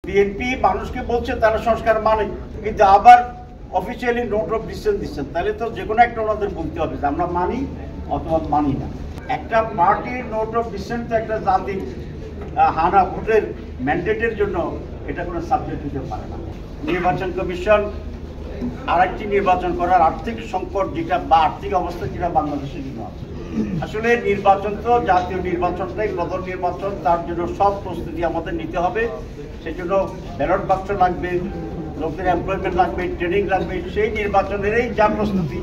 BNP মানুষকে বলছে তারা সংস্কার মানে, কিন্তু আবার অফিসিয়ালি নোট অফ ডিসেন্ট দিচ্ছেন, তাহলে তো যে কোনো একটা ওনাদের বলতে হবে যে আমরা মানি অথবা মানি না। একটা পার্টির নোট অফ ডিসেন্ট তো একটা জাতির হানা ভোটের ম্যান্ডেটের জন্য এটা কোনো সাবজেক্ট হতে পারে না। নির্বাচন কমিশন আরেকটি নির্বাচন করার আর্থিক সংকট যেটা বা আর্থিক অবস্থা যেটা বাংলাদেশের জন্য আছে, আসলে নির্বাচন তো জাতীয় নির্বাচনটাই প্রধান নির্বাচন, তার জন্য সব প্রস্তুতি আমাদের নিতে হবে। সেজন্য ব্যালট বাক্স লাগবে, লোকের এমপ্লয়মেন্ট লাগবে, ট্রেনিং লাগবে। সেই নির্বাচনেরই যা প্রস্তুতি,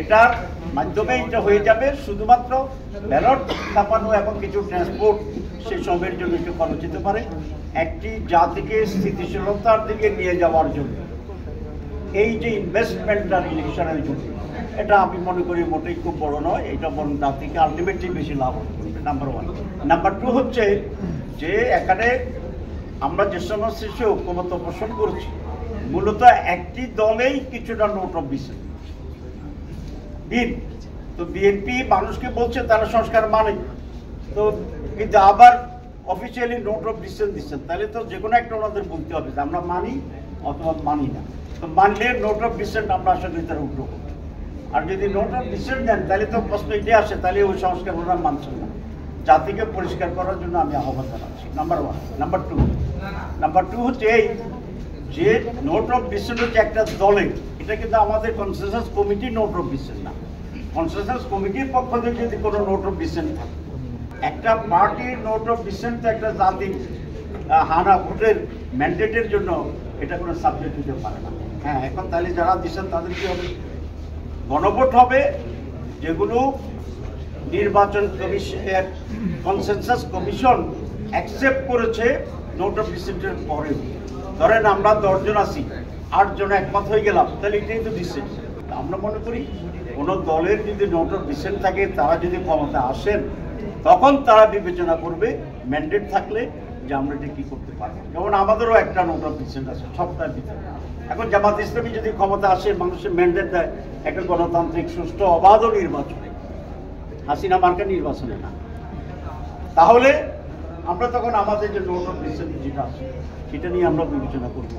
এটার মাধ্যমে এটা হয়ে যাবে। শুধুমাত্র ব্যালট ছাপানো এবং কিছু ট্রান্সপোর্ট সেই সময়ের জন্য একটু খরচ হতে পারে। একটি জাতিকে স্থিতিশীলতার দিকে নিয়ে যাওয়ার জন্য এই যে ইনভেস্টমেন্টটা ইলেকশনের জন্য, এটা আমি মনে করি মোটেই খুব বড় নয়। এটা বরং জাতিকে আলটিমেটলি বেশি লাভ হবে, নাম্বার ওয়ান। নাম্বার টু হচ্ছে যে এখানে আমরা যে সমস্ত শিশু ঐক্যমত্য পোষণ করছি, মূলত একটি দলেই কিছুটা নোট অফ ডিসেন্ট। তো বিএনপি মানুষকে বলছে তারা সংস্কার মানে, তো কিন্তু আবার অফিসিয়ালি নোট অফ ডিসেন্ট দিচ্ছেন, তাহলে তো যে কোনো একটা ওনাদের বলতে হবে যে আমরা মানি অথবা মানি না। তো মানলে নোট অফ ডিসেন্ট আমরা আসলে তারা উল্টো করবো। আর যদি নোট অফ ডিসেন্ট দেন তাহলে তো প্রশ্ন এটাই আসে, তাহলে ওই সংস্কার ওনারা মানছেন না। জাতিকে পরিষ্কার করার জন্য আমি আহ্বান জানাচ্ছি, নাম্বার ওয়ান। নাম্বার টু হচ্ছে এই যে নোট অফ ডিসেন্ট হচ্ছে একটা দলের, এটা কিন্তু আমাদের consensus committee note of dissent না। কনসেনসাস কমিটির পক্ষ থেকে যদি কোনো নোট অফ ডিসেন্ট থাকে, একটা পার্টির নোট অফ ডিসেন্ট তো একটা জাতির হানা ভোটের ম্যান্ডেটের জন্য এটা কোনো সাবজেক্ট হতে পারে না। হ্যাঁ, এখন তাহলে যারা দিচ্ছেন তাদের কি হবে? গণভোট হবে, যেগুলো নির্বাচন কমিশন কনসেনসাস কমিশন অ্যাকসেপ্ট করেছে নোট অফ ডিসেন্টের পরে। ধরেন আমরা 10 জন আছি, 8 জন একমত হয়ে গেলাম, তাহলে এটাই তো ডিসেন্ট। আমরা মনে করি কোনো দলের যদি নোট অফ ডিসেন্ট থাকে, তারা যদি ক্ষমতা আসেন, তখন তারা বিবেচনা করবে ম্যান্ডেট থাকলে যে আমরা এটা কি করতে পারবো। যেমন আমাদেরও একটা নোট অফ ডিসেন্ট আছে সপ্তাহের ভিতরে। এখন জামাত ইসলামী যদি ক্ষমতা আসে, মানুষের ম্যান্ডেট দেয় একটা গণতান্ত্রিক সুষ্ঠু অবাধ নির্বাচনে, হাসিনা মার্কা নির্বাচনে না, তাহলে আমরা তখন আমাদের যে নোট অফ ডিসেন্ট যেটা আছে সেটা নিয়ে আমরা বিবেচনা করবো।